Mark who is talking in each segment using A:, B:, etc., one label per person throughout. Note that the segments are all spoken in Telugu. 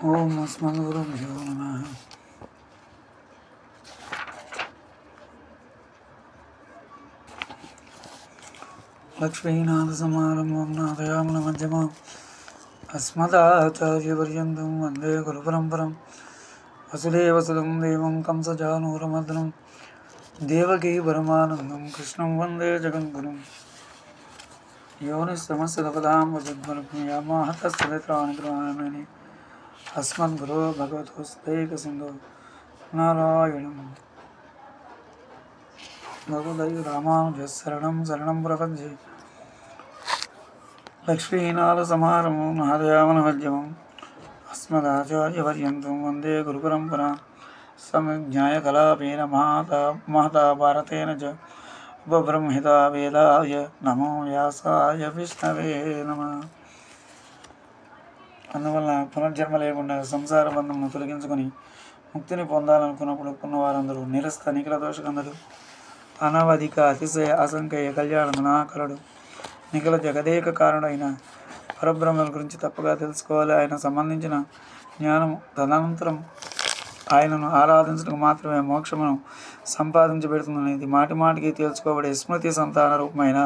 A: ఓం అస్మద్గురుభ్యో నమః. లక్ష్మీనాథసమారంభం నాదయామునమధ్యమాం అస్మదాచార్యపర్యంతం వందే గురుపరంపరం. వసుదేవసుతం దేవం కంసచానూరమర్దనం దేవకీ పరమానందం కృష్ణం వందే జగద్గురుం. యోనిస్సమస్యపదాం వజద్గురుం యామాహతస్థితాని గ్రహామణి అస్మద్గురో భగవతోస్తైకసింధో నారాయణం భగవదై రామానుజశరణం శరణం ప్రపంచే. లక్ష్మీనాథసమారంభం నాదయామునమధ్యమం అస్మదాచార్యపర్యంతం వందే గురుపరంపరాం. సమజ్ఞాయకలాపేన మహతా భారతేన చ ఉపబ్రహ్మితా వేదాయ నమో వ్యాసాయ విష్ణవే నమః. అందువల్ల పునర్జన్మ లేకుండా సంసార బంధమును తొలగించుకొని ముక్తిని పొందాలనుకున్నప్పుడు ఉన్నవారందరూ నిరస్త నిఖిల దోషకందరు అనవధిక అతిశయ అసంఖ్య కళ్యాణ గుణాకరుడు నిఖిల జగదేక కారణుడైన పరబ్రహ్మల గురించి తప్పగా తెలుసుకోవాలి. ఆయన సంబంధించిన జ్ఞానము తదనంతరం ఆయనను ఆరాధించడం మాత్రమే మోక్షమును సంపాదించబెడుతుందనేది మాటి మాటికి తేల్చుకోబడే స్మృతి సంతాన రూపమైన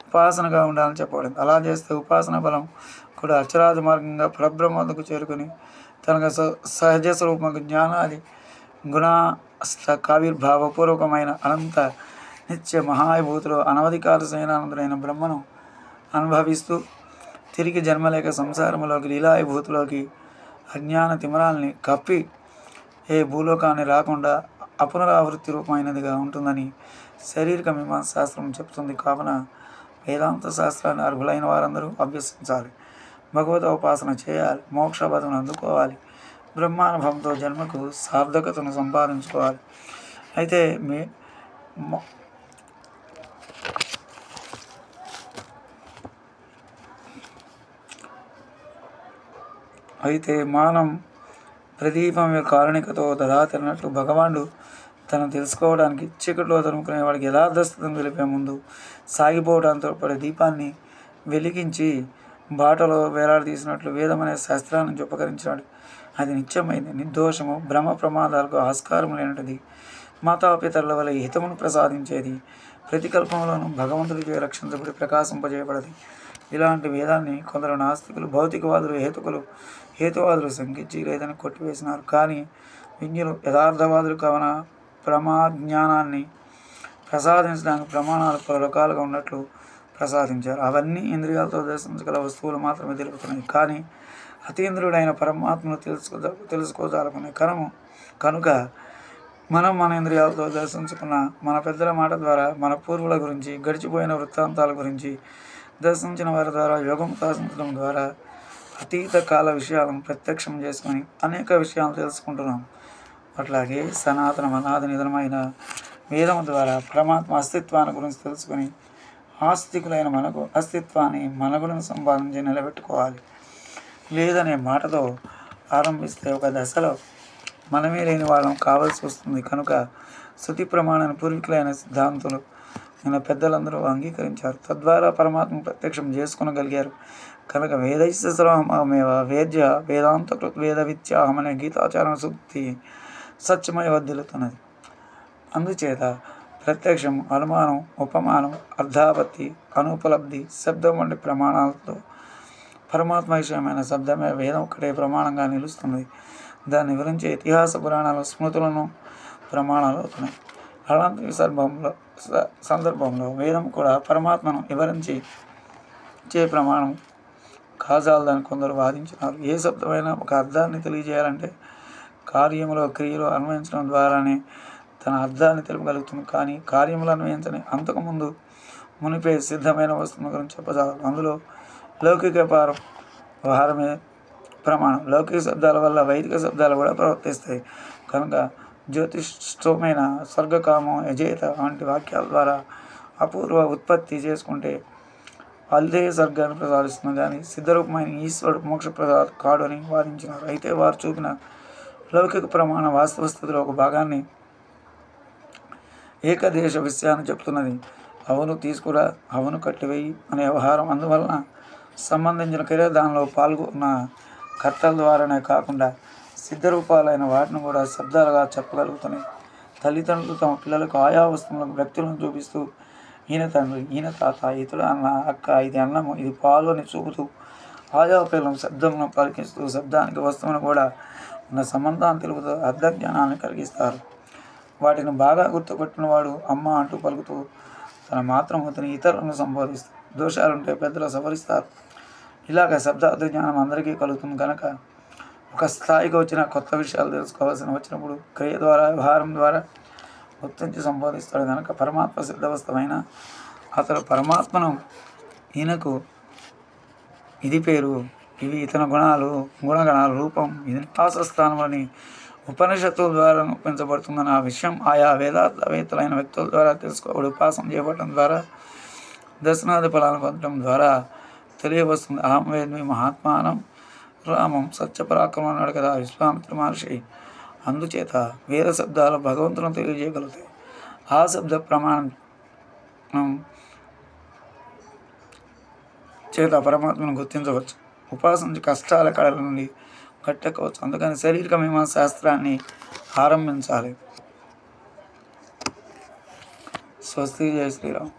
A: ఉపాసనగా ఉండాలని చెప్పబడింది. అలా చేస్తే ఉపాసన బలం కూడా అక్షరాది మార్గంగా పరబ్రహ్మకు చేరుకొని తనకు సహజ స్వరూపకు జ్ఞానాది గుణాస్త కావిర్భావపూర్వకమైన అనంత నిత్య మహాభూతులు అనవధికాల శయనానందుడైన బ్రహ్మను అనుభవిస్తూ తిరిగి జన్మలేక సంసారములోకి లీలాభూతిలోకి అజ్ఞాన తిమరాల్ని కప్పి ఏ భూలోకాన్ని రాకుండా అపునరావృత్తి రూపమైనదిగా ఉంటుందని శారీరక మీమాంస శాస్త్రం చెప్తుంది. కావున వేదాంత శాస్త్రాన్ని అర్హులైన వారందరూ అభ్యసించాలి, భగవత ఉపాసన చేయాలి, మోక్షపదను అందుకోవాలి, బ్రహ్మానుభవంతో జన్మకు సార్థకతను సంపాదించుకోవాలి. అయితే మానం ప్రదీపం యొక్క కారణికతో దదాతిన్నట్లు భగవానుడు తను తెలుసుకోవడానికి చీకట్లో తరుముకునే వాడికి యథార్థస్థితిని తెలిపే ముందు సాగిపోవడంతో పడే దీపాన్ని వెలిగించి బాటలో వేలాడదీసినట్లు వేదం అనే శాస్త్రాన్ని ఉపకరించాడు. అది నిత్యమైంది, నిర్దోషము, భ్రమ ప్రమాదాలకు ఆస్కారం లేనటిది, మాతాపితరుల వల్ల హితమును ప్రసాదించేది, ప్రతికల్పంలోనూ భగవంతుడికి రక్షించబడి ప్రకాశింపజేయబడది. ఇలాంటి వేదాన్ని కొందరు నాస్తికులు, భౌతికవాదులు, హేతువాదులు శంకించి లేదని కొట్టివేసినారు. కానీ విజ్ఞులు యథార్థవాదులు కావున ప్రమాజ్ఞానాన్ని ప్రసాదించడానికి ప్రమాణాలు పలు రకాలుగా ఉన్నట్లు ప్రసాదించారు. అవన్నీ ఇంద్రియాలతో దర్శించగల వస్తువులు మాత్రమే తెలుపుతున్నాయి. కానీ అతీంద్రుడైన పరమాత్మను తెలుసుకోజాలకునే కనుక మనం మన ఇంద్రియాలతో దర్శించుకున్న మన పెద్దల మాట ద్వారా, మన పూర్వుల గురించి, గడిచిపోయిన వృత్తాంతాల గురించి, దర్శించిన వారి ద్వారా, యోగం సాధించడం ద్వారా అతీత కాల విషయాలను ప్రత్యక్షం చేసుకొని అనేక విషయాలు తెలుసుకుంటున్నాం. అట్లాగే సనాతన అనాది నిధనమైన వేదం ద్వారా పరమాత్మ అస్తిత్వాన్ని గురించి తెలుసుకొని ఆస్తికులైన మనకు అస్తిత్వాన్ని, మనగులను సంపాదించి నిలబెట్టుకోవాలి. లేదనే మాటతో ఆరంభిస్తే ఒక దశలో మనమే లేని వాళ్ళం కావాల్సి వస్తుంది. కనుక శృతి ప్రమాణాన్ని పూర్వీకులైన సిద్ధాంతులు అయిన పెద్దలందరూ అంగీకరించారు. తద్వారా పరమాత్మ ప్రత్యక్షం చేసుకునగలిగారు. కనుక వేదైస్య సర్వమేవ వేద్య వేదాంతకృత్ వేద విద్యాహం అనే గీతాచారణ సూక్తి సత్యమై వర్ధిల్లుతున్నది. అందుచేత ప్రత్యక్షం, అనుమానం, ఉపమానం, అర్ధాపత్తి, అనుపలబ్ధి, శబ్దం వంటి ప్రమాణాలతో పరమాత్మ విషయమైన శబ్దమే వేదం ఒక్కటే ప్రమాణంగా నిలుస్తున్నది. దాన్ని వివరించే ఇతిహాస పురాణాలు, స్మృతులను ప్రమాణాలు అవుతున్నాయి. అలాంటి సందర్భంలో వేదం కూడా పరమాత్మను వివరించే ప్రమాణం కాజాలని కొందరు వాదించినారు. ఏ శబ్దమైనా ఒక అర్థాన్ని తెలియజేయాలంటే కార్యములో క్రియలో అన్వయించడం ద్వారానే తన అర్థాన్ని తెలుపగలుగుతుంది. కానీ కార్యములు అన్వయించని అంతకుముందు మునిపే సిద్ధమైన వస్తువుల గురించి చెప్పజాలదు. అందులో లౌకిక వ్యవహారమే ప్రమాణం. లౌకిక శబ్దాల వల్ల వైదిక శబ్దాలు కూడా ప్రవర్తిస్తాయి. కనుక జ్యోతిష్ఠమైన స్వర్గకామం, యజేత వంటి వాక్యాల ద్వారా అపూర్వ ఉత్పత్తి చేసుకుంటే అల్దే స్వర్గాన్ని ప్రసాదిస్తుంది. కానీ సిద్ధరూపమైన ఈశ్వరుడు మోక్షప్రసాద కాడు అని వాదించినారు. అయితే వారు చూపిన లౌకిక ప్రమాణ వాస్తవ స్థితిలో ఒక భాగాన్ని ఏకదేశ విషయాన్ని చెప్తున్నది. అవును తీసుకురా, అవును కట్టివేయి అనే వ్యవహారం. అందువలన సంబంధించిన క్రియ దానిలో పాల్గొన్న కర్తల ద్వారానే కాకుండా సిద్ధరూపాలైన వాటిని కూడా శబ్దాలుగా చెప్పగలుగుతున్నాయి. తల్లిదండ్రులు తమ పిల్లలకు ఆయా వస్తువులకు వ్యక్తులను చూపిస్తూ ఈయన తండ్రి, ఈయన తాత, ఇతడు అన్న, అక్క, ఇది అన్నము, ఇది పాలు అని చూపుతూ ఆయా పిల్లలను శబ్దమును పలికిస్తూ శబ్దానికి వస్తువును కూడా ఉన్న సంబంధాన్ని తెలుపుతూ అర్థ జ్ఞానాన్ని కలిగిస్తారు. వాటిని బాగా గుర్తుపెట్టిన వాడు అమ్మ అంటూ పలుకుతూ తన మాతృమూర్తిని ఇతరులను సంబోధిస్తారు. దోషాలుంటే పెద్దలు సవరిస్తారు. ఇలాగ శబ్దార్థ జ్ఞానం అందరికీ కలుగుతుంది కనుక ఒక స్థాయికి వచ్చిన కొత్త విషయాలు తెలుసుకోవాల్సిన వచ్చినప్పుడు క్రియ ద్వారా వ్యవహారం ద్వారా గుర్తించి సంబోధిస్తాడు కనుక పరమాత్మ సిద్ధవస్తమైన అతడు పరమాత్మను ఈయనకు ఇది పేరు, ఇవి ఇతని గుణాలు, గుణగణాల రూపం, ఇది నివాసస్థానమని ఉపనిషత్తుల ద్వారా ఒప్పించబడుతుందని ఆ విషయం ఆయా వేదావేత్తలైన వ్యక్తుల ద్వారా తెలుసుకోవడం ఉపాసన చేయబడటం ద్వారా దర్శనాది ఫలాలను పొందడం ద్వారా తెలియవస్తుంది. అహం వేద్మి మహాత్మానం రామం సత్యపరాక్రమం అన్నాడు కదా విశ్వామిత్ర మహర్షి. అందుచేత వేద శబ్దాలు భగవంతులను తెలియజేయగలుగుతాయి. ఆ శబ్ద ప్రమాణం చేత పరమాత్మను గుర్తించవచ్చు. ఉపాసన కష్టాల కడల నుండి గట్టెక్కవచ్చు. అందుకని శారీరక మీమాంస శాస్త్రాన్ని ఆరంభించాలి. స్వస్తి. జై శ్రీరామ్.